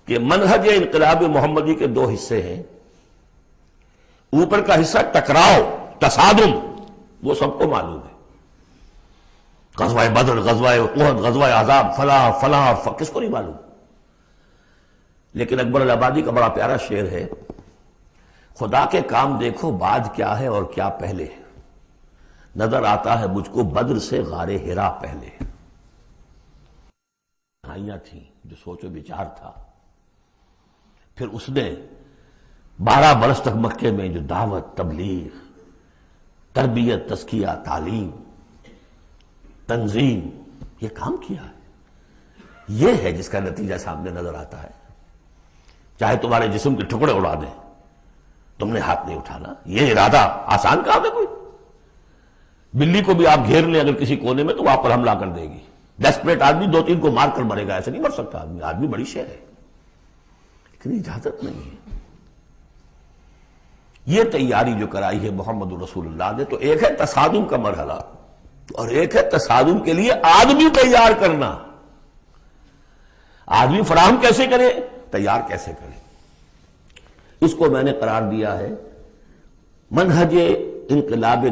کہ منہج انقلاب محمدی کے دو حصے ہیں. اوپر کا حصہ ٹکراؤ، تصادم، وہ سب کو معلوم ہے. غزوہ بدر، غزوہ احد، غزوہ احزاب، فلاں فلاں کس کو نہیں معلوم. لیکن اکبر الآبادی کا بڑا پیارا شعر ہے، خدا کے کام دیکھو بعد کیا ہے اور کیا پہلے. نظر آتا ہے مجھ کو بدر سے غار ہرا پہلے. کہانیاں تھیں جو سوچ و بچار تھا. پھر اس نے 12 برس تک مکے میں جو دعوت، تبلیغ، تربیت، تزکیہ، تعلیم، تنظیم، یہ کام کیا ہے. یہ ہے جس کا نتیجہ سامنے نظر آتا ہے. چاہے تمہارے جسم کے ٹکڑے اڑا دیں، تم نے ہاتھ نہیں اٹھانا. یہ ارادہ آسان کام ہے کوئی؟ بلی کو بھی آپ گھیر لیں اگر کسی کونے میں تو وہ آپ پر حملہ کر دے گی. ڈیسپریٹ آدمی 2-3 کو مار کر مرے گا، ایسے نہیں مر سکتا آدمی. آدمی بڑی شے ہے، لیکن اجازت نہیں ہے. یہ تیاری جو کرائی ہے محمد رسول اللہ نے، تو ایک ہے تصادم کا مرحلہ اور ایک ہے تصادم کے لیے آدمی تیار کرنا. آدمی فراہم کیسے کرے، تیار کیسے کرے. اس کو میں نے قرار دیا ہے منہج انقلاب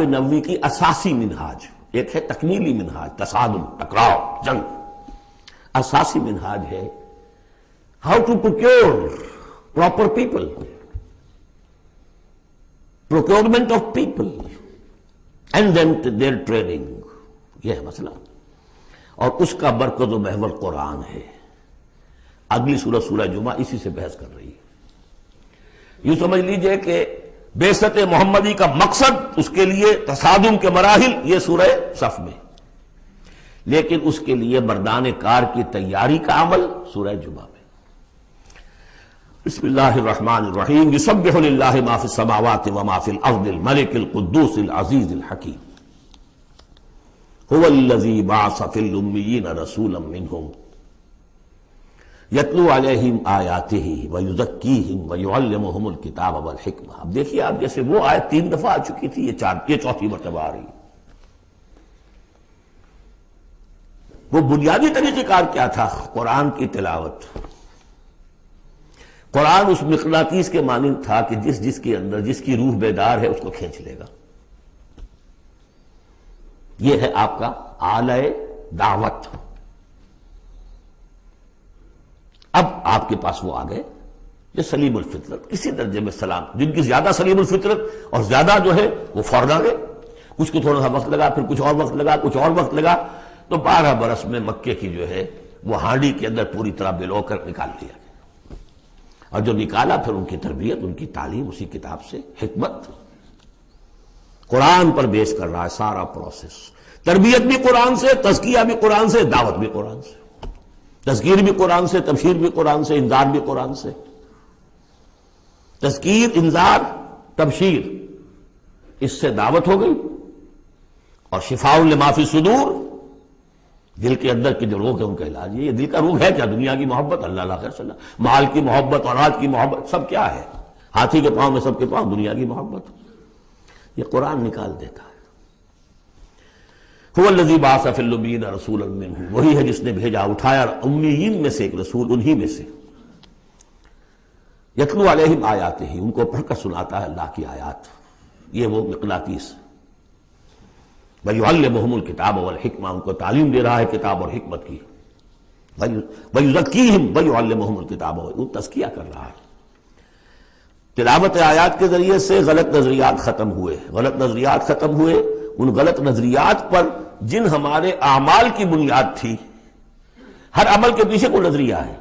نبوی کی اساسی منہاج. ایک ہے تکمیلی منہاج، تصادم، ٹکراؤ، جنگ. اساسی منہاج ہے how to procure proper people, procurement of people and then their training. یہ ہے مسئلہ، اور اس کا مرکز و محور قرآن ہے. اگلی سورہ، سورہ جمعہ، اسی سے بحث کر رہی ہے. یوں سمجھ لیجئے کہ بعثت محمدی کا مقصد، اس کے لیے تصادم کے مراحل، یہ سورہ صف میں، لیکن اس کے لیے مردان کار کی تیاری کا عمل سورہ جمعہ میں. بسم اللہ الرحمن الرحیم. یسبح للہ ما فی السماوات وما فی الارض الملک القدوس العزیز الحکیم. هو الذی بعث فی الامیین رسولا منہم یتلو علیہم آیاتہ ویزکیہم ویعلمہم الکتاب والحکمہ. اب دیکھیے آپ، جیسے وہ آیت 3 دفعہ آ چکی تھی، یہ چوتھی مرتبہ آ رہی. وہ بنیادی طریقہ کار کیا تھا؟ قرآن کی تلاوت. قرآن اس مقناطیس کے مانند تھا کہ جس کے اندر جس کی روح بیدار ہے اس کو کھینچ لے گا. یہ ہے آپ کا آلہ دعوت. اب آپ کے پاس وہ آ گئے جو سلیم الفطرت، کسی درجے میں سلام، جن کی زیادہ سلیم الفطرت اور زیادہ جو ہے وہ فوراً آ گئے. کچھ کو تھوڑا سا وقت لگا، پھر کچھ اور وقت لگا، کچھ اور وقت لگا، تو 12 برس میں مکے کی جو ہے وہ ہانڈی کے اندر پوری طرح بلو کر نکال دیا گیا. اور جو نکالا پھر ان کی تربیت، ان کی تعلیم اسی کتاب سے. حکمت قرآن پر بیس کر رہا ہے سارا پروسیس. تربیت بھی قرآن سے، تزکیہ بھی قرآن سے، دعوت بھی قرآن سے. تذکیر بھی قرآن سے، تبشیر بھی قرآن سے، انذار بھی قرآن سے. تذکیر، انذار، تبشیر، اس سے دعوت ہو گئی. اور شفاء لما فی الصدور، دل کے اندر کی جو روگ ہے ان کا علاج. یہ دل کا روگ ہے کیا؟ دنیا کی محبت، اللہ خیر صلی اللہ، مال کی محبت، اولاد کی محبت، سب کیا ہے؟ ہاتھی کے پاؤں میں سب کے پاؤں دنیا کی محبت. یہ قرآن نکال دیتا ہے. هو الذی بعث فی الامیین رسولا منہم، وہی ہے جس نے بھیجا، اٹھایا امیین میں سے ایک رسول، انہی میں سے. یتلو علیہم آیاتہ، ان کو پڑھ کر سناتا ہے اللہ کی آیات. یہ وہ مقناطیس. ویعلمہم الکتاب والحکمہ، ان کو تعلیم دے رہا ہے کتاب اور حکمت کی. ویزکیہم ویعلمہم الکتاب، وہ تزکیہ کر رہا ہے. تلاوت آیات کے ذریعے سے غلط نظریات ختم ہوئے. غلط نظریات ختم ہوئے. ان غلط نظریات پر جن ہمارے اعمال کی بنیاد تھی، ہر عمل کے پیچھے کوئی نظریہ ہے،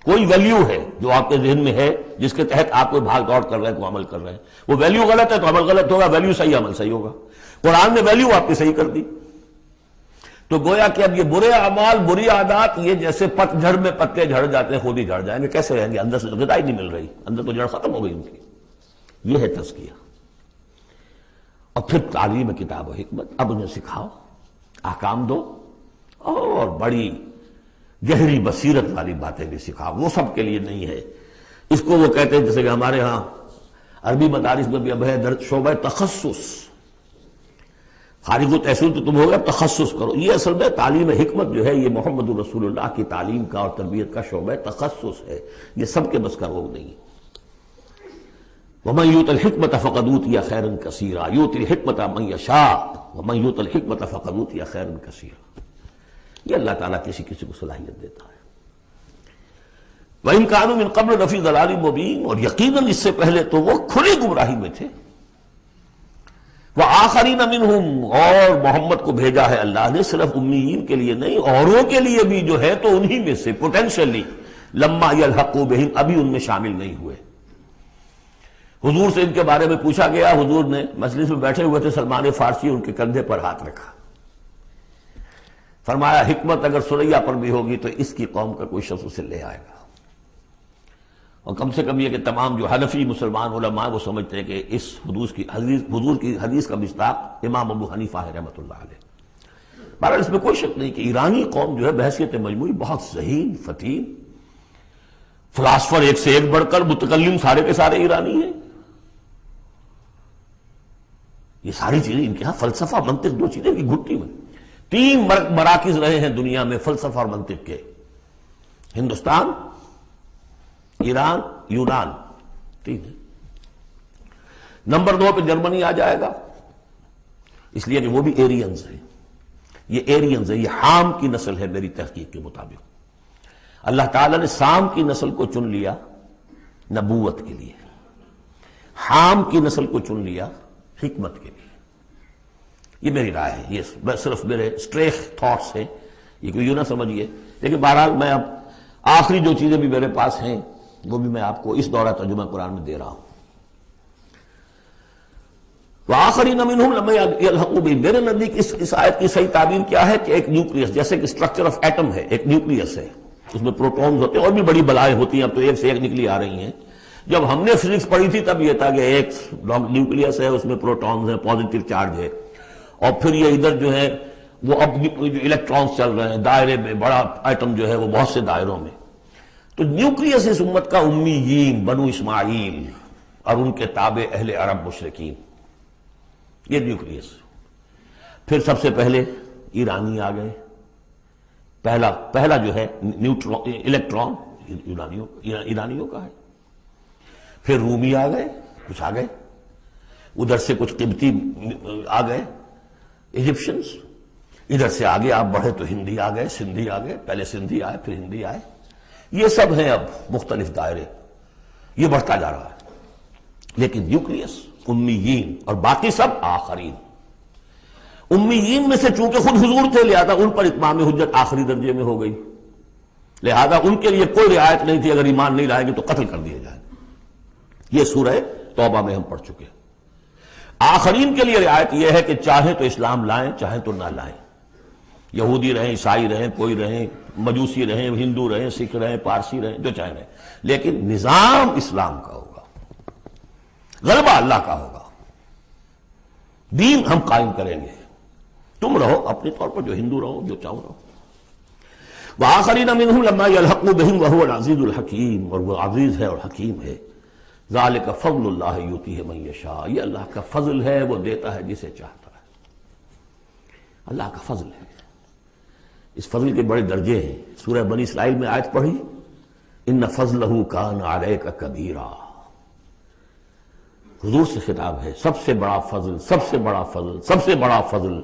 کوئی ویلیو ہے جو آپ کے ذہن میں ہے، جس کے تحت آپ کوئی بھاگ دوڑ کر رہے ہیں، کوئی عمل کر رہے ہیں. وہ ویلیو غلط ہے تو عمل غلط ہوگا، ویلیو صحیح عمل صحیح ہوگا. قرآن نے ویلیو آپ کی صحیح کر دی. تو گویا کہ اب یہ برے اعمال، بری عادات، یہ جیسے پت جھڑ میں پتے جھڑ جاتے ہیں، خود ہی جھڑ جائیں گے. کیسے رہیں گے؟ اندر سے غذا ہی نہیں مل رہی، اندر تو جڑ ختم ہو گئی ان کی. یہ ہے تزکیہ. اور پھر تعلیم کتاب و حکمت. اب انہیں سکھاؤ، احکام دو، اور بڑی گہری بصیرت والی باتیں بھی سکھاؤ. وہ سب کے لیے نہیں ہے. اس کو وہ کہتے ہیں، جیسے کہ ہمارے ہاں عربی مدارس میں بھی اب ہے شعبہ تخصص. خارج التحصیل تو تم ہو گئے، اب تخصص کرو. یہ اصل میں تعلیم حکمت جو ہے یہ محمد رسول اللہ کی تعلیم کا اور تربیت کا شعبہ تخصص ہے، یہ سب کے بس کا روگ نہیں. وَمَن يُؤْتَ الْحِكْمَةَ فَقَدْ أُوتِيَ خَيْرًا كَثِيرًا يُؤْتِي الْحِكْمَةَ مَن يَشَاءُ وَمَن يُؤْتَ الْحِكْمَةَ فَقَدْ أُوتِيَ خَيْرًا كَثِيرًا. یہ اللہ تعالیٰ کسی کسی کو صلاحیت دیتا ہے. وَإِن كَانُوا مِن قَبْلُ لَفِي ضَلَالٍ مُبِينٍ، اور یقیناً اس سے پہلے تو وہ کھلی گمراہی میں تھے. وَآخَرِينَ مِنْهُمْ، اور محمد کو بھیجا ہے اللہ نے صرف امیین کے لیے نہیں، اوروں کے لیے بھی جو ہے تو انہی میں سے پوٹینشلی لما يلحقوا بهم، ابھی ان میں شامل نہیں ہوئے. حضور سے ان کے بارے میں پوچھا گیا، حضور نے مجلس میں بیٹھے ہوئے تھے، سلمان فارسی ان کے کندھے پر ہاتھ رکھا، فرمایا حکمت اگر سریا پر بھی ہوگی تو اس کی قوم کا کوئی شخص اسے لے آئے گا. اور کم سے کم یہ کہ تمام جو حنفی مسلمان علماء وہ سمجھتے ہیں کہ اس حضور کی حدیث کا مصداق امام ابو حنیفہ ہے رحمۃ اللہ علیہ. بہرحال اس میں کوئی شک نہیں کہ ایرانی قوم جو ہے بحیثیت مجموعی بہت ذہین فتین، فلاسفر ایک سے ایک بڑھ کر، متکلم سارے کے سارے ایرانی ہیں. یہ ساری چیزیں ان کے ہاں فلسفہ منطق دو چیزیں کی گھٹی میں. 3 مراکز رہے ہیں دنیا میں فلسفہ اور منطق کے، ہندوستان، ایران، یونان، 3 ہے. نمبر 2 پہ جرمنی آ جائے گا، اس لیے کہ وہ بھی ایرینز ہیں. یہ ایرینز ہیں، یہ حام کی نسل ہے میری تحقیق کے مطابق. اللہ تعالیٰ نے سام کی نسل کو چن لیا نبوت کے لیے، حام کی نسل کو چن لیا حکمت کے لیے. یہ میری رائے ہے، یہ صرف میرے اسٹریک تھاٹس ہیں، یہ کوئی یوں نہ سمجھیے. لیکن بہرحال میں اب آخری جو چیزیں بھی میرے پاس ہیں وہ بھی میں آپ کو اس دورہ ترجمہ قرآن میں دے رہا ہوں. وآخرین منہم لما یلحقوا بہم، میرے نزدیک اس آیت کی صحیح تعبیر کیا ہے کہ ایک نیوکلیس، جیسے کہ اسٹرکچر آف ایٹم ہے، ایک نیوکلیس ہے، اس میں پروٹونز ہوتے ہیں اور بھی بڑی بلائیں ہوتی ہیں، اب تو ایک سے ایک نکلی آ رہی ہیں. جب ہم نے فزکس پڑھی تھی تب یہ تھا کہ ایک نیوکلیس ہے، اس میں پروٹونز ہیں، پازیٹیو چارج ہے، اور پھر یہ ادھر جو ہے وہ اب جو الیکٹرانز چل رہے ہیں دائرے میں، بڑا ایٹم جو ہے وہ بہت سے دائروں میں. تو نیوکلیس اس امت کا امیین، بنو اسماعیل اور ان کے تابع اہل عرب مشرکین، یہ نیوکلیس. پھر سب سے پہلے ایرانی آ گئے، پہلا جو ہے الیکٹران ایرانیوں کا ہے. پھر رومی آ گئے، کچھ آ گئے ادھر سے، کچھ قبطی آ گئے ایجپشنز. ادھر سے آگے آپ بڑھے تو ہندی آ گئے، سندھی آ گئے، پہلے سندھی آئے پھر ہندی آئے. یہ سب ہیں اب مختلف دائرے، یہ بڑھتا جا رہا ہے. لیکن نیوکلیس امیین اور باقی سب آخرین. امیین میں سے چونکہ خود حضور تھے لہذا ان پر اتمام حجت آخری درجے میں ہو گئی، لہذا ان کے لیے کوئی رعایت نہیں تھی، اگر ایمان نہیں لائیں گے تو قتل کر دیے جائیں. یہ سورہ توبہ میں ہم پڑھ چکے. آخرین کے لیے رعایت یہ ہے کہ چاہیں تو اسلام لائیں چاہیں تو نہ لائیں، یہودی رہیں، عیسائی رہیں، کوئی رہیں، مجوسی رہیں، ہندو رہیں، سکھ رہیں، پارسی رہیں، جو چاہیں رہیں، لیکن نظام اسلام کا ہوگا، غلبہ اللہ کا ہوگا، دین ہم قائم کریں گے. تم رہو اپنے طور پر جو ہندو رہو، جو چاہو رہو. وآخرین منہم لما یلحقوا بہم وہو العزیز الحکیم، اور وہ عزیز ہے اور حکیم ہے. ذالک فضل اللہ یؤتیہ من یشاء، یہ اللہ کا فضل ہے، وہ دیتا ہے جسے چاہتا ہے. اللہ کا فضل ہے. اس فضل کے بڑے درجے ہیں. سورہ بنی اسرائیل میں آیت پڑھی، ان فضلہ کان علیک کبیرا. حضور سے خطاب ہے، سب سے بڑا فضل، سب سے بڑا فضل، سب سے بڑا فضل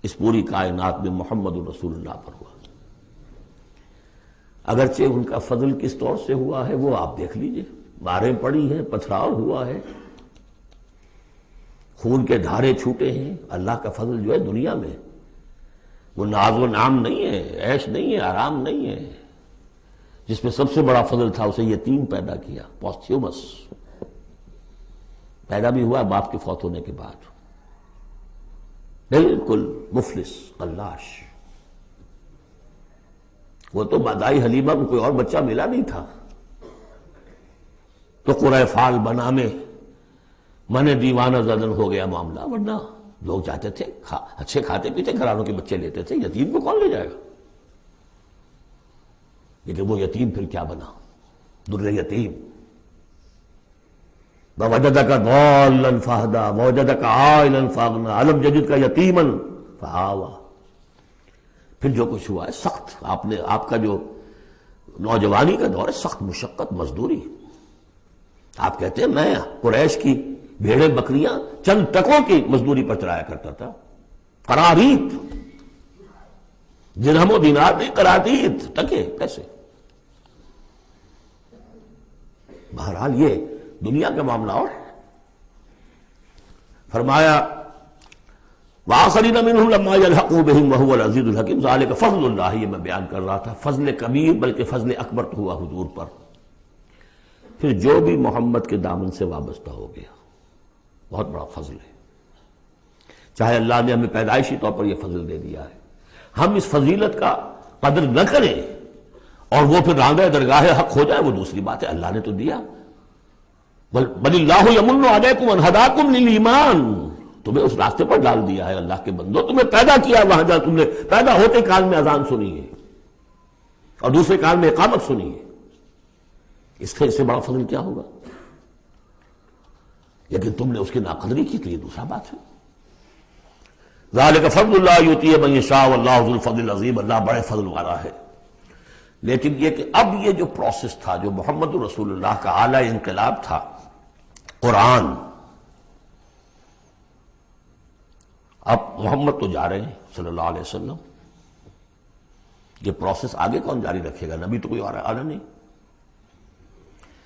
اس پوری کائنات میں محمد رسول اللہ پر ہوا. اگرچہ ان کا فضل کس طور سے ہوا ہے وہ آپ دیکھ لیجئے، ماریں پڑی ہیں، پتھراؤ ہوا ہے، خون کے دھارے چھوٹے ہیں. اللہ کا فضل جو ہے دنیا میں وہ ناز و نعام نہیں ہے، عیش نہیں ہے، آرام نہیں ہے. جس میں سب سے بڑا فضل تھا اسے یتیم پیدا کیا، پوسٹیومس پیدا بھی ہوا باپ کے فوت ہونے کے بعد، بالکل مفلس قلاش. وہ تو مادائی حلیمہ کو کوئی اور بچہ ملا نہیں تھا تو قرۂ فال بنا میں من دیوانہ زدن ہو گیا معاملہ، ورنہ لوگ چاہتے تھے اچھے کھاتے پیتے گھرانوں کے بچے لیتے تھے، یتیم کو کون لے جائے گا. لیکن وہ یتیم پھر کیا بنا، در یتیم. ووجدک ضالا فہدی ووجدک عائلا فاغنی الم یجدک یتیما فآوی. پھر جو کچھ ہوا ہے سخت، آپ کا جو نوجوانی کا دور ہے، سخت مشقت مزدوری. آپ کہتے ہیں میں قریش کی بھیڑیں بکریاں چند ٹکوں کی مزدوری پر چلایا کرتا تھا. قراریت، درہم و دینار نہیں، قراریت ٹکے کیسے. بہرحال یہ دنیا کا معاملہ اور ہے. فرمایا وآخرین منہم لما یلحقوا بہم وہو العزیز الحکیم ذالک فضل اللہ. یہ میں بیان کر رہا تھا فضل کبیر بلکہ فضل اکبر تو ہوا حضور پر. پھر جو بھی محمد کے دامن سے وابستہ ہو گیا بہت بڑا فضل ہے. چاہے اللہ نے ہمیں پیدائشی طور پر یہ فضل دے دیا ہے، ہم اس فضیلت کا قدر نہ کریں اور وہ پھر راندہ درگاہ حق ہو جائے وہ دوسری بات ہے. اللہ نے تو دیا. بل اللہ یمن علیکم ان ہداکم للایمان، تمہیں اس راستے پر ڈال دیا ہے اللہ کے بندو. تمہیں پیدا کیا وہاں جہاں تم نے پیدا ہوتے کال میں اذان سنی ہے اور دوسرے کال میں اقامت سنی ہے. اس سے بڑا فضل کیا ہوگا؟ لیکن تم نے اس کی ناقدری کی تو یہ دوسرا بات ہے. ذالک فضل اللہ یؤتیہ من یشاء واللہ ذو الفضل العظیم. اللہ بڑے فضل والا ہے. لیکن یہ کہ اب یہ جو پروسیس تھا، جو محمد رسول اللہ کا اعلی انقلاب تھا، قرآن، اب محمد تو جا رہے ہیں صلی اللہ علیہ وسلم، یہ پروسیس آگے کون جاری رکھے گا؟ نبی تو کوئی آ رہا نہیں.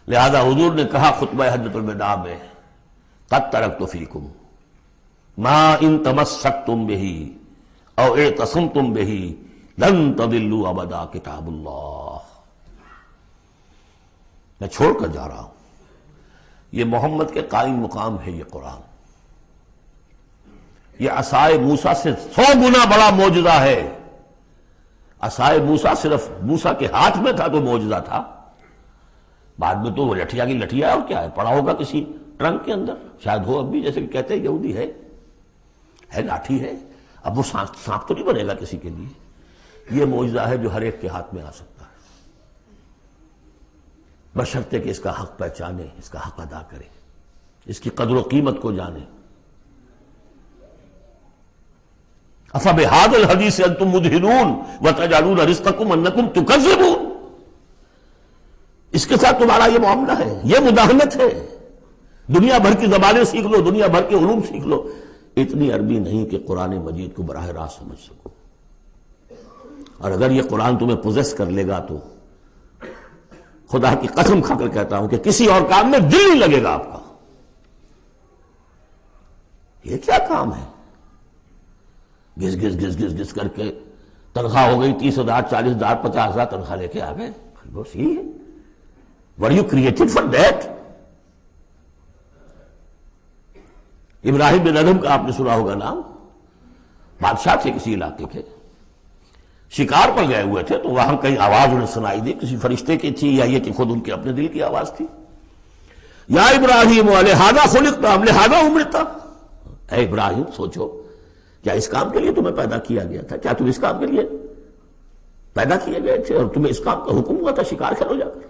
لہذا حضور نے کہا خطبہ حجۃ الوداع میں قد ترکت فیکم ما ان تمسکتم بہ او اعتصمتم بہ لن تضلوا ابدا کتاب اللہ. میں چھوڑ کر جا رہا ہوں. یہ محمد کے قائم مقام ہے یہ قرآن. یہ عصائے موسیٰ سے 100 گنا بڑا معجزہ ہے. عصائے موسیٰ صرف موسیٰ کے ہاتھ میں تھا تو معجزہ تھا. بعد میں تو وہ لٹھیا کی لٹھیا ہے اور کیا ہے، پڑا ہوگا کسی ٹرنک کے اندر شاید ہو اب بھی، جیسے کہ کہتے ہیں یہودی ہے لاٹھی ہے. اب وہ سانپ تو نہیں بنے گا کسی کے لیے. یہ معجزہ ہے جو ہر ایک کے ہاتھ میں آ سکتا ہے، بشرطے کہ اس کا حق پہچانے، اس کا حق ادا کرے، اس کی قدر و قیمت کو جانے. افبہذا الحدیث انتم مدہنون وتجعلون رزقکم انکم تکذبون. اس کے ساتھ تمہارا یہ معاملہ ہے، یہ مداہنت ہے. دنیا بھر کی زبانیں سیکھ لو، دنیا بھر کے علوم سیکھ لو، اتنی عربی نہیں کہ قرآن مجید کو براہ راست سمجھ سکو. اور اگر یہ قرآن تمہیں پوزیس کر لے گا تو خدا کی قسم کھا کر کہتا ہوں کہ کسی اور کام میں دل نہیں لگے گا آپ کا. یہ کیا کام ہے؟ گھس گھس گھس گھس گھس کر کے تنخواہ ہو گئی 30,000 40,000 50,000 تنخواہ لے کے آ گئے. بس یہی ہے. Were you created for that? ابراہیم بن ادھم کا آپ نے سنا ہوگا نام. بادشاہ تھے کسی علاقے کے، شکار پر گئے ہوئے تھے تو وہاں کہیں آواز انہیں سنائی دی، کسی فرشتے کی تھی یا یہ کہ خود ان کے اپنے دل کی آواز تھی. یا ابراہیم لہذا خلقت ام لہذا امرت. اے ابراہیم سوچو، کیا اس کام کے لیے تمہیں پیدا کیا گیا تھا؟ کیا تم اس کام کے لیے پیدا کیے گئے تھے اور تمہیں اس کام کا حکم ہوا تھا شکار کھیلو جا کر؟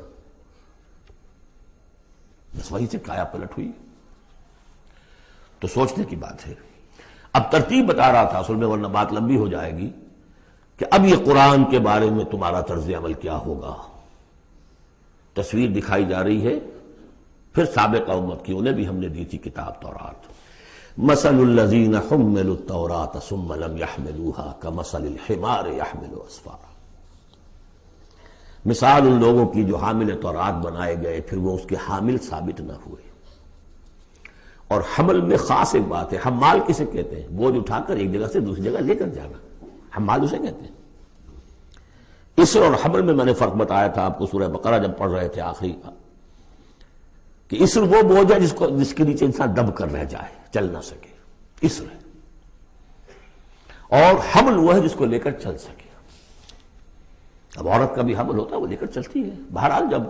بس وہی سے کایا پلٹ ہوئی. تو سوچنے کی بات ہے. اب ترتیب بتا رہا تھا اصل میں، ورنہ بات لمبی ہو جائے گی، کہ اب یہ قرآن کے بارے میں تمہارا طرز عمل کیا ہوگا. تصویر دکھائی جا رہی ہے پھر سابقہ امت کی، انہیں بھی ہم نے دی تھی کتاب تورات. مثل الذین حملوا التوراۃ ثم لم يحملوها كمثل الحمار يحمل اسفارا. مثال ان لوگوں کی جو حامل تورات بنائے گئے پھر وہ اس کے حامل ثابت نہ ہوئے. اور حمل میں خاص ایک بات ہے، حمال کسے کہتے ہیں؟ بوجھ اٹھا کر ایک جگہ سے دوسری جگہ لے کر جانا، حمال اسے کہتے ہیں. اسر اور حمل میں نے فرق بتایا تھا آپ کو سورہ بقرہ جب پڑھ رہے تھے آخری کا، کہ اسر وہ بوجھ ہے جس کے نیچے انسان دب کر رہ جائے، چل نہ سکے، اسر ہے. اور حمل وہ ہے جس کو لے کر چل سکے. اب عورت کا بھی حمل ہوتا ہے، وہ لے کر چلتی ہے. بہرحال جب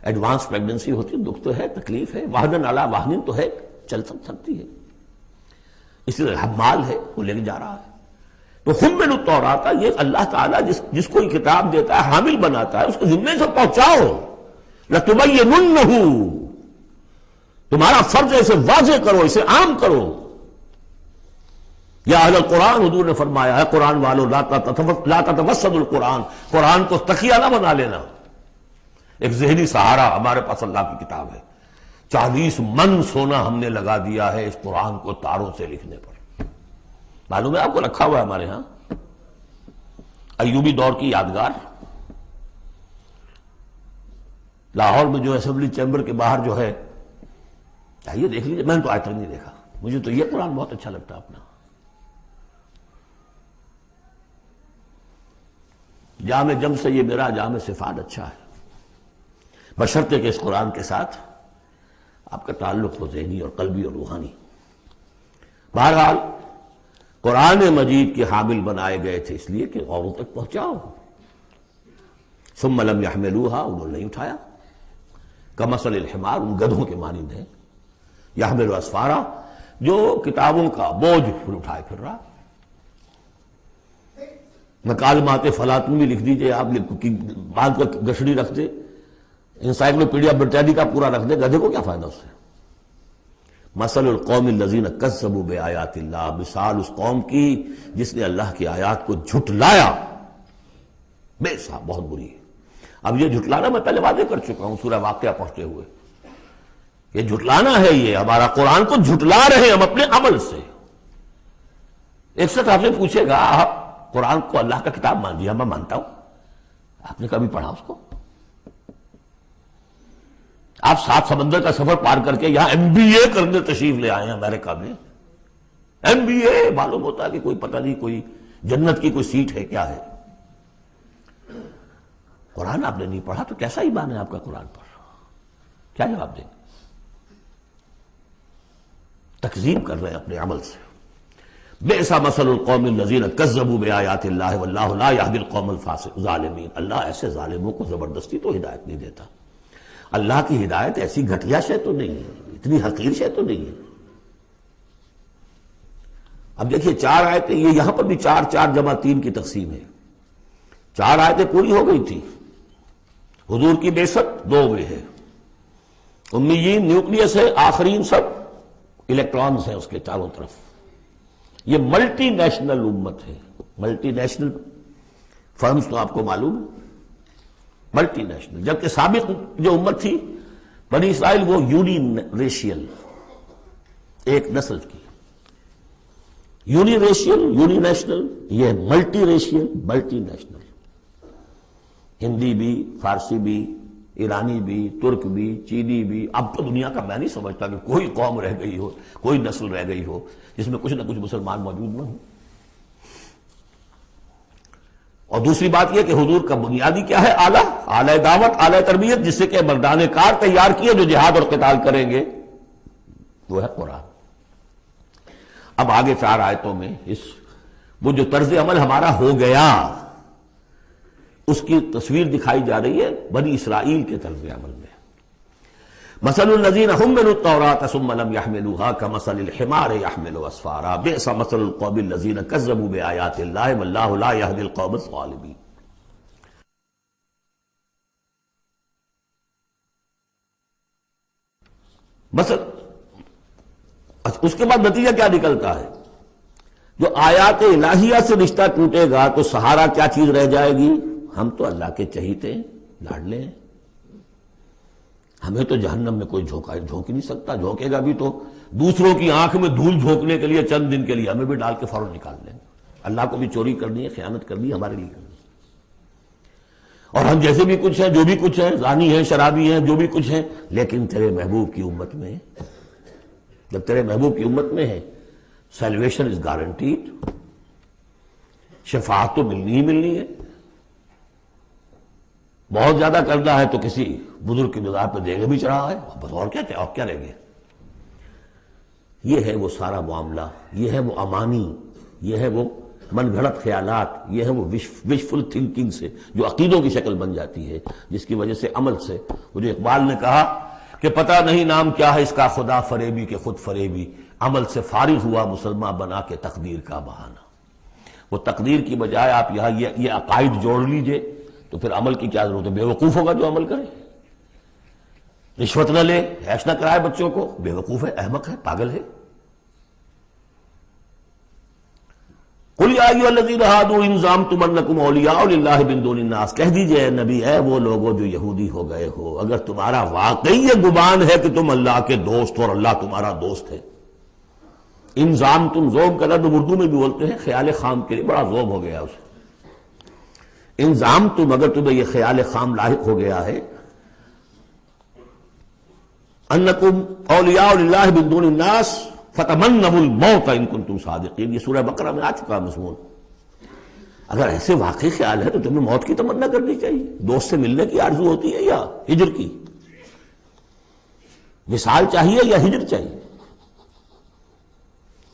ایڈوانس پریگننسی ہوتی ہے، دکھ تو ہے، تکلیف ہے، واہنن علی واہنن تو ہے، چل سکتی ہے. اسی طرح حمال ہے، وہ لے کے جا رہا ہے. تو حمل التوراۃ، یہ اللہ تعالیٰ جس کو یہ کتاب دیتا ہے، حامل بناتا ہے، اس کے ذمے سے پہنچاؤ. لتبیننہ، تمہارا فرض ہے اسے واضح کرو، اسے عام کرو۔ یا اہل القرآن، حضور نے فرمایا ہے قرآن والو لا تتوسد القرآن، قرآن کو تکیہ نہ بنا لینا۔ ایک ذہنی سہارا ہمارے پاس اللہ کی کتاب ہے، 40 من سونا ہم نے لگا دیا ہے اس قرآن کو تاروں سے لکھنے پر۔ معلوم ہے آپ کو، رکھا ہوا ہے ہمارے ہاں ایوبی دور کی یادگار، لاہور میں جو اسمبلی چیمبر کے باہر جو ہے، یہ دیکھ لیجیے، میں نے تو آج تک نہیں دیکھا، مجھے تو یہ قرآن بہت اچھا لگتا اپنا۔ جامع جم سے یہ میرا جامع صفات اچھا ہے، بشرطے کہ اس قرآن کے ساتھ آپ کا تعلق ہو ذہنی اور قلبی اور روحانی۔ بہرحال قرآن مجید کے حامل بنائے گئے تھے اس لیے کہ اوروں تک پہنچاؤ۔ ثم لم يحملوها، انہوں نے نہیں اٹھایا۔ کمثل الحمار، ان گدھوں کے مانند ہیں، یحمل اسفارا، جو کتابوں کا بوجھ پھر اٹھائے پھر رہا۔ مکالمات فلاطون بھی لکھ دیجئے آپ، باندھ کر گشڑی رکھ دے، انسائکلوپیڈیا برٹانیکا پورا رکھ دے، گدھے کو کیا فائدہ اس سے؟ مثل القوم الذین کذبوا بآیات اللہ، مثال اس قوم کی جس نے اللہ کی آیات کو جھٹلایا، بے صاحب بہت بری ہے۔ اب یہ جھٹلانا میں پہلے واضح کر چکا ہوں سورہ واقعہ پڑھتے ہوئے، یہ جھٹلانا ہے، یہ ہمارا قرآن کو جھٹلا رہے ہیں ہم اپنے عمل سے۔ ایک شخص آپ سے پوچھے گا آپ قرآن کو اللہ کا کتاب مان دیا؟ میں مانتا ہوں۔ آپ نے کبھی پڑھا اس کو؟ آپ 7 سمندر کا سفر پار کر کے یہاں MBA کرنے تشریف لے آئے ہیں امریکہ میں، MBA معلوم ہوتا ہے کہ کوئی پتہ نہیں، کوئی جنت کی کوئی سیٹ ہے، کیا ہے؟ قرآن آپ نے نہیں پڑھا تو کیسا ایمان ہے آپ کا قرآن پر؟ کیا جواب دیں؟ تکذیب کر رہے ہیں اپنے عمل سے۔ بئس مثل القوم الذین کذبوا بآیات اللہ واللہ لا یہدی القوم الظالمین، اللہ ایسے ظالموں کو زبردستی تو ہدایت نہیں دیتا۔ اللہ کی ہدایت ایسی گھٹیا شے تو نہیں ہے، اتنی حقیر شے تو نہیں ہے۔ اب دیکھیے 4 آیتیں، یہ یہاں پر بھی 4 4 جمع 3 کی تقسیم ہے۔ 4 آیتیں پوری ہو گئی تھی، حضور کی بعثت 2 میں ہے، امیین نیوکلیس ہے، آخرین سب الیکٹرانز ہیں اس کے چاروں طرف۔ یہ ملٹی نیشنل امت ہے، ملٹی نیشنل فرمز تو آپ کو معلوم ہے، ملٹی نیشنل، جبکہ سابق جو امت تھی بنی اسرائیل وہ یونی ریشیل، ایک نسل کی، یونی ریشیل یونی نیشنل، یہ multi racial multi national, Hindi بھی، فارسی بھی، ایرانی بھی، ترک بھی، چینی بھی۔ اب تو دنیا کا میں نہیں سمجھتا کہ کوئی قوم رہ گئی ہو، کوئی نسل رہ گئی ہو جس میں کچھ نہ کچھ مسلمان موجود نہ ہوں۔ اور دوسری بات یہ کہ حضور کا بنیادی کیا ہے؟ اعلی دعوت، اعلی تربیت، جس سے کہ مردان کار تیار کیے جو جہاد اور قتال کریں گے، وہ ہے قرآن۔ اب آگے 4 آیتوں میں وہ جو طرز عمل ہمارا ہو گیا اس کی تصویر دکھائی جا رہی ہے بنی اسرائیل کے طرز عمل میں۔ مثل الذین حملوا التوراۃ ثم لم يحملوها كمثل الحمار يحمل اسفارا بئس مثل القوم الذین کذبوا بآیات اللہ واللہ لا یہدی القوم الظالمین۔ اس کے بعد نتیجہ کیا نکلتا ہے؟ جو آیات الہیہ سے رشتہ ٹوٹے گا تو سہارا کیا چیز رہ جائے گی؟ ہم تو اللہ کے چہیتے ہیں، لاڈلے ہیں، ہمیں تو جہنم میں کوئی جھونک ہی نہیں سکتا، جھونکے گا بھی تو دوسروں کی آنکھ میں دھول جھونکنے کے لیے چند دن کے لیے، ہمیں بھی ڈال کے فوراً نکال لیں گے۔ اللہ کو بھی چوری کرنی ہے، خیانت کرنی ہے، ہمارے لیے کرنی ہے۔ اور ہم جیسے بھی کچھ ہیں، جو بھی کچھ ہیں، زانی ہیں، شرابی ہیں، جو بھی کچھ ہیں، لیکن تیرے محبوب کی امت میں، جب تیرے محبوب کی امت میں ہے، سیلویشن از گارنٹیڈ، شفاعت تو ملنی ہی ملنی ہے۔ بہت زیادہ کرنا ہے تو کسی بزرگ کی مزار پہ دیگے بھی چڑھا ہے، بس اور کیا رہ گیا۔ یہ ہے وہ سارا معاملہ، یہ ہے وہ امانی، یہ ہے وہ من گھڑت خیالات، یہ ہے وہ وشفل تھنکنگ سے جو عقیدوں کی شکل بن جاتی ہے، جس کی وجہ سے عمل سے، وہ جو اقبال نے کہا کہ پتہ نہیں نام کیا ہے اس کا، خدا فریبی کے خود فریبی، عمل سے فارغ ہوا مسلمان بنا کے تقدیر کا بہانہ۔ وہ تقدیر کی بجائے آپ یہاں یہ عقائد جوڑ لیجئے تو پھر عمل کی کیا ضرورت ہے؟ بے وقوف ہوگا جو عمل کرے۔ رشوت نہ لے، عیش نہ کرائے بچوں کو، بے وقوف ہے، احمق ہے، پاگل ہے۔ قل یا ایھا الذین ھادوا ان زعمتم انکم اولیاء للہ من دون الناس، کہہ دیجئے اے نبی، اے وہ لوگوں جو یہودی ہو گئے ہو، اگر تمہارا واقعی یہ گمان ہے کہ تم اللہ کے دوست ہو اور اللہ تمہارا دوست ہے۔ ان زعمتم، زوم کا لفظ اردو میں بھی بولتے ہیں خیال خام کے لیے، بڑا زوم ہو گیا اسے۔ ان زعمتم، اگر تمہیں یہ خیال خام لاحق ہو گیا ہے، انکم اولیاء للہ من دون الناس فتمنوا الموت ان کنتم صادقین، یہ سورہ بقرہ میں آ چکا مضمون۔ اگر ایسے واقعی خیال ہے تو تمہیں موت کی تمنا کرنی چاہیے۔ دوست سے ملنے کی آرزو ہوتی ہے یا ہجر کی؟ وصال چاہیے یا ہجر چاہیے؟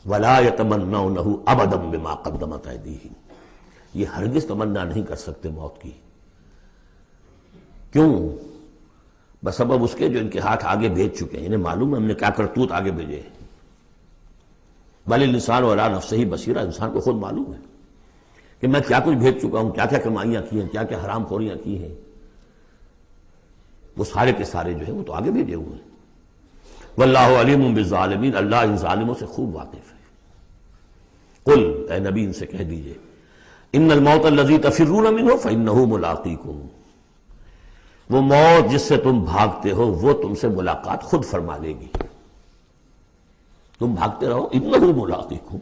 ولا یتمنونہ ابدا بما قدمت ایدیہم، یہ ہرگز تمنا نہیں کر سکتے موت کی۔ کیوں؟ بسبب اس کے جو ان کے ہاتھ آگے بھیج چکے ہیں، انہیں معلوم ہے ہم نے کیا کرتوت آگے بھیجے ہیں۔ بل الانسان علی نفسہ بصیرہ، انسان کو خود معلوم ہے کہ میں کیا کچھ بھیج چکا ہوں، کیا کیا کمائیاں کی ہیں، کیا کیا حرام خوریاں کی ہیں، وہ سارے کے سارے جو ہے وہ تو آگے بھیجے ہوئے ہیں۔ واللہ علیم بالظالمین، اللہ ان ظالموں سے خوب واقف ہے۔ قل، اے نبی ان سے کہہ دیجئے، ان الموت الذی تفرون منہ فانہ ملاقیکم، وہ موت جس سے تم بھاگتے ہو وہ تم سے ملاقات خود فرما لے گی۔ تم بھاگتے رہو، انہ ملاقیکم،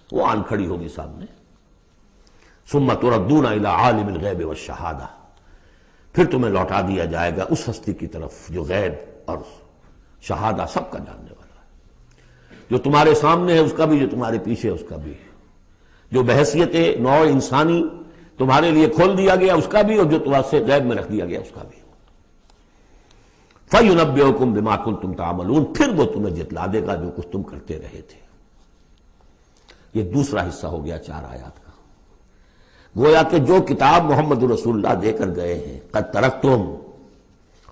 وہ آن کھڑی ہوگی سامنے۔ ثم تردون الی عالم الغیب والشہادہ، پھر تمہیں لوٹا دیا جائے گا اس ہستی کی طرف جو غیب اور شہادہ سب کا جاننے والا ہے، جو تمہارے سامنے ہے اس کا بھی، جو تمہارے پیچھے ہے اس کا بھی، جو بحیثیت نوع انسانی تمہارے لیے کھول دیا گیا اس کا بھی، اور جو تمہارے سے غیب میں رکھ دیا گیا اس کا بھی۔ فَيُنَبِّئُكُم بِمَا كُنتُمْ تَعْمَلُونَ، پھر وہ تمہیں جتلا دے گا جو کچھ تم کرتے رہے تھے۔ یہ دوسرا حصہ ہو گیا 4 آیات کا۔ گویا کہ جو کتاب محمد رسول اللہ دے کر گئے ہیں، قد ترکتم،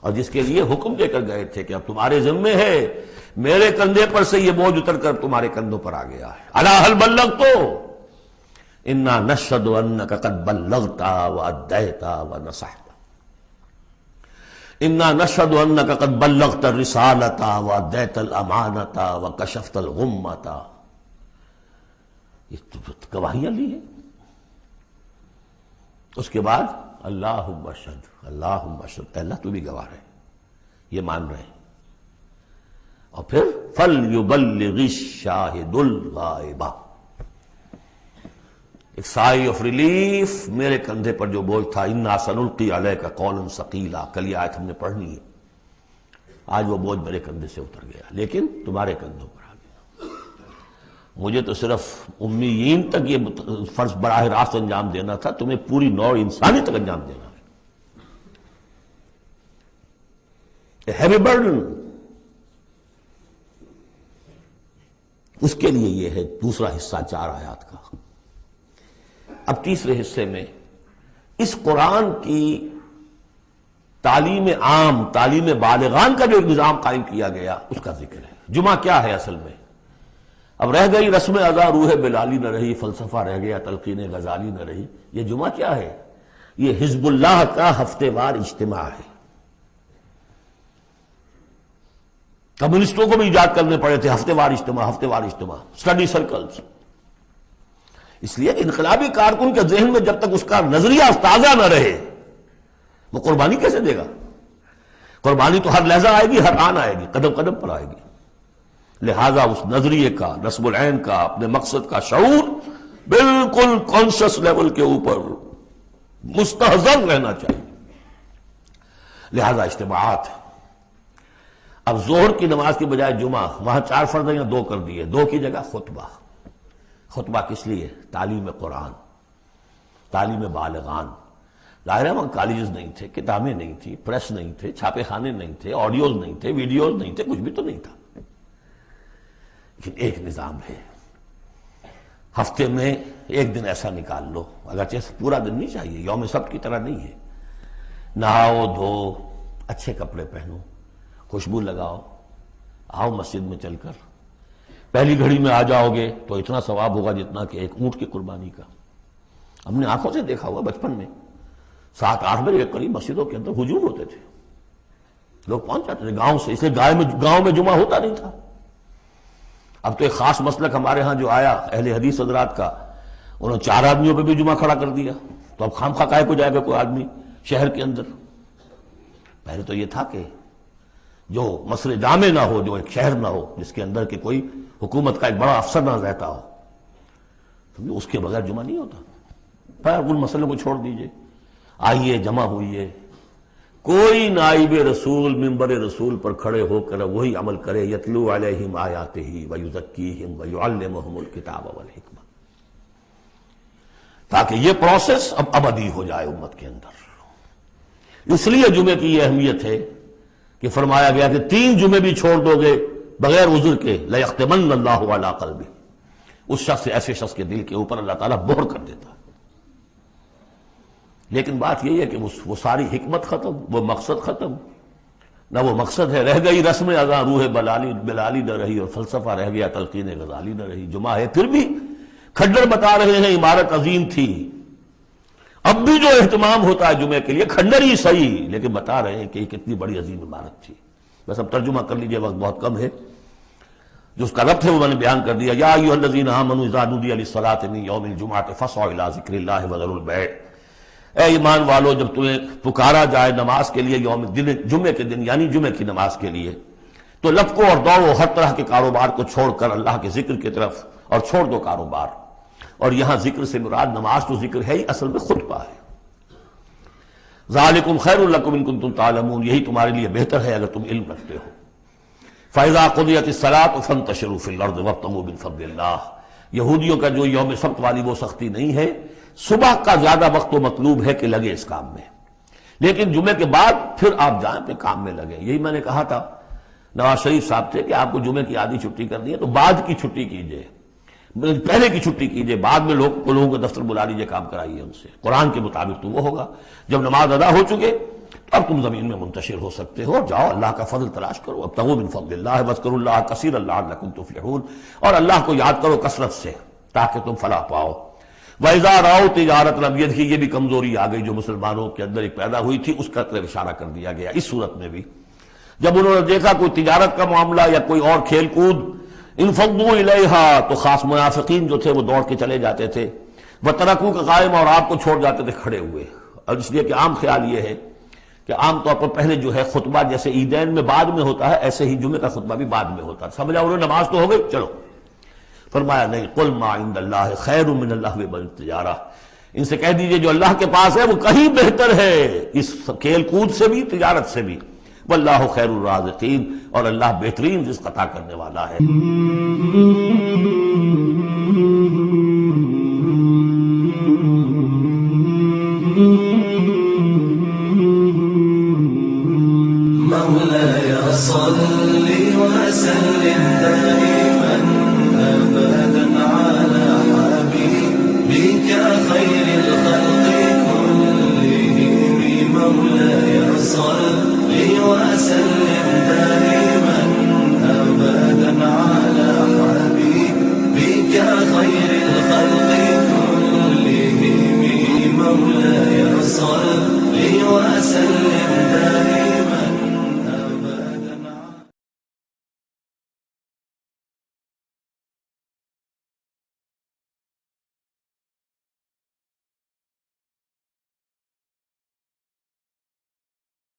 اور جس کے لیے حکم دے کر گئے تھے کہ اب تمہارے ذمے ہے، میرے کندھے پر سے یہ بوجھ اتر کر تمہارے کندھوں پر آ گیا ہے۔ الا هل بلغت انا نشهد انک قد بلغت وادیت ونصحت، انا نشهد انک قد بلغت الرسالۃ وادیت الامانۃ وکشفت الغمۃ، یہ تو گواہیاں لی ہیں۔ اس کے بعد اللہم اشہد، اللہم اشہد، اللہ تو بھی گواہ ہے، یہ مان رہے ہیں۔ اور پھر فَلْيُبَلِّغِ الشَّاهِدُ الْغَائِبَ، ایک سائی آف ریلیف، میرے کندھے پر جو بوجھ تھا، اِنَّا سَنُلْقِي عَلَيْكَ قَوْلًا ثَقِيلًا، کل یہ آیت ہم نے پڑھنی ہے، آج وہ بوجھ میرے کندھے سے اتر گیا لیکن تمہارے کندھوں پر آ گیا۔ مجھے تو صرف امیین تک یہ فرض براہ راست انجام دینا تھا، تمہیں پوری نوع انسانی تک انجام دینا ہے۔ A heavy burden، اس کے لیے یہ ہے دوسرا حصہ 4 آیات کا۔ اب تیسرے حصے میں اس قرآن کی تعلیم عام، تعلیم بالغان کا جو نظام قائم کیا گیا اس کا ذکر ہے۔ جمعہ کیا ہے اصل میں؟ اب رہ گئی رسم ادا، روح بلالی نہ رہی، فلسفہ رہ گیا، تلقین غزالی نہ رہی۔ یہ جمعہ کیا ہے؟ یہ حزب اللہ کا ہفتے وار اجتماع ہے۔ کمیونسٹوں کو بھی ایجاد کرنے پڑے تھے ہفتے وار اجتماع، ہفتے وار اجتماع، اسٹڈی سرکلز۔ اس لیے انقلابی کارکن کے ذہن میں جب تک اس کا نظریہ تازہ نہ رہے وہ قربانی کیسے دے گا؟ قربانی تو ہر لحظہ آئے گی، ہر آن آئے گی، قدم قدم پر آئے گی۔ لہذا اس نظریے کا، نصب العین کا، اپنے مقصد کا شعور بالکل کانشس لیول کے اوپر مستحضر رہنا چاہیے۔ لہذا اجتماعات، اب ظہر کی نماز کی بجائے جمعہ، وہاں 4 فرض یا 2 کر دیے، 2 کی جگہ خطبہ۔ خطبہ کس لیے؟ تعلیم قرآن، تعلیم بالغان۔ ظاہر ہے وہاں کالجز نہیں تھے، کتابیں نہیں تھی، پریس نہیں تھے، چھاپے خانے نہیں تھے، آڈیوز نہیں تھے، ویڈیوز نہیں تھے، کچھ بھی تو نہیں تھا، لیکن ایک نظام ہے۔ ہفتے میں 1 دن ایسا نکال لو، اگرچہ پورا دن نہیں چاہیے، یوم سبت کی طرح نہیں ہے، نہاؤ دھو، اچھے کپڑے پہنو، خوشبو لگاؤ، آؤ مسجد میں چل کر، پہلی گھڑی میں آ جاؤ گے تو اتنا ثواب ہوگا جتنا کہ ایک اونٹ کی قربانی کا۔ ہم نے آنکھوں سے دیکھا ہوا بچپن میں، 7-8 بجے کے قریب مسجدوں کے اندر ہجوم ہوتے تھے، لوگ پہنچ جاتے تھے گاؤں سے، اس لیے گاؤں میں جمعہ ہوتا نہیں تھا۔ اب تو ایک خاص مسلک ہمارے ہاں جو آیا اہل حدیث حضرات کا، انہوں نے 4 آدمیوں پہ بھی جمعہ کھڑا کر دیا، تو اب خام خواہ کاہے کو جائے گا کوئی آدمی شہر کے اندر؟ پہلے تو یہ تھا کہ جو مصر جامع نہ ہو، جو ایک شہر نہ ہو جس کے اندر کہ کوئی حکومت کا ایک بڑا افسر نہ رہتا ہو، تو اس کے بغیر جمعہ نہیں ہوتا۔ پھر ان مسئلوں کو چھوڑ دیجئے، آئیے جمع ہوئیے، کوئی نائب رسول منبر رسول پر کھڑے ہو کر وہی عمل کرے، یتلو علیہم آیاتہ ویزکیہم ویعلمہم الکتاب والحکمہ، تاکہ یہ پروسیس اب ابدی ہو جائے امت کے اندر۔ اس لیے جمعے کی یہ اہمیت ہے کہ فرمایا گیا کہ 3 جمعے بھی چھوڑ دو گے بغیر عذر کے لَيَخْتِمَنَّ اللَّهُ عَلَىٰ قَلْبِهِ، اس شخص ایسے شخص کے دل کے اوپر اللہ تعالیٰ مہر کر دیتا ہے۔ لیکن بات یہ ہے کہ وہ ساری حکمت ختم، وہ مقصد ختم، نہ وہ مقصد ہے، رہ گئی رسم اذاں روح بلالی نہ رہی، اور فلسفہ رہ گیا تلقین غزالی نہ رہی۔ جمعہ ہے پھر بھی کھڈر بتا رہے ہیں عمارت عظیم تھی، اب بھی جو اہتمام ہوتا ہے جمعے کے لیے کھنڈر ہی صحیح، لیکن بتا رہے ہیں کہ یہ کتنی بڑی عظیم عمارت تھی۔ بس اب ترجمہ کر لیجئے، وقت بہت کم ہے، جو اس کا ربط ہے وہ میں نے بیان کر دیا۔ یا ایھا الذین آمنوا اذا نودی للصلاۃ من یوم الجمعۃ فاسعوا الی ذکر اللہ وذروا البیع، اے ایمان والو جب تمہیں پکارا جائے نماز کے لیے جمعے کے دن، یعنی جمعے کی نماز کے لیے، تو لپکو اور دوڑو، ہر طرح کے کاروبار کو چھوڑ کر اللہ کے ذکر کی طرف، اور چھوڑ دو کاروبار۔ اور یہاں ذکر سے مراد نماز تو ذکر ہے ہی، اصل میں خطبہ ہے۔ ذالکم خیر لکم ان کنتم تعلمون، یہی تمہارے لیے بہتر ہے اگر تم علم رکھتے ہو۔ فاذا قضیت الصلاۃ فانتشروا فی الارض وابتغوا من فضل اللہ، یہودیوں کا جو یوم سبت والی وہ سختی نہیں ہے، صبح کا زیادہ وقت تو مطلوب ہے کہ لگے اس کام میں، لیکن جمعے کے بعد پھر آپ جائیں اپنے کام میں لگیں۔ یہی میں نے کہا تھا نواز شریف صاحب سے کہ آپ کو جمعے کی آدھی چھٹی کرنی ہے تو بعد کی چھٹی کیجئے، پہلے کی چھٹی کیجئے، بعد میں لوگوں کو دفتر بلا لیجئے، کام کرائیے ان سے، قرآن کے مطابق تو وہ ہوگا۔ جب نماز ادا ہو چکے اب تم زمین میں منتشر ہو سکتے ہو، جاؤ اللہ کا فضل تلاش کرو، ابتغوا من فضل اللہ واذکروا اللہ کثیرا لعلکم تفلحون، اور اللہ کو یاد کرو کثرت سے تاکہ تم فلاح پاؤ۔ وَإِذَا رَأَوْا تِجَارَةً، اب یہ دیکھیے یہ بھی کمزوری آ گئی جو مسلمانوں کے اندر ایک پیدا ہوئی تھی، اس کا طرف اشارہ کر دیا گیا اس صورت میں بھی۔ جب انہوں نے دیکھا کوئی تجارت کا معاملہ یا کوئی اور کھیل کود، انفضوا الیہا، تو خاص منافقین جو تھے وہ دوڑ کے چلے جاتے تھے، وترکوک قائما، اور آپ کو چھوڑ جاتے تھے کھڑے ہوئے۔ اور اس لیے کہ عام خیال یہ ہے کہ عام طور پر پہلے جو ہے خطبہ جیسے عیدین میں بعد میں ہوتا ہے، ایسے ہی جمعے کا خطبہ بھی بعد میں ہوتا ہے، سمجھا انہوں نے نماز تو ہو گئی چلو۔ فرمایا نہیں، قل ما عند اللہ خیر من اللہو والتجارہ، ان سے کہہ دیجئے جو اللہ کے پاس ہے وہ کہیں بہتر ہے اس کھیل کود سے بھی، تجارت سے بھی۔ واللہ خیر الرازقین، اور اللہ بہترین رزق عطا کرنے والا ہے۔ مولاي صل وسلم دائما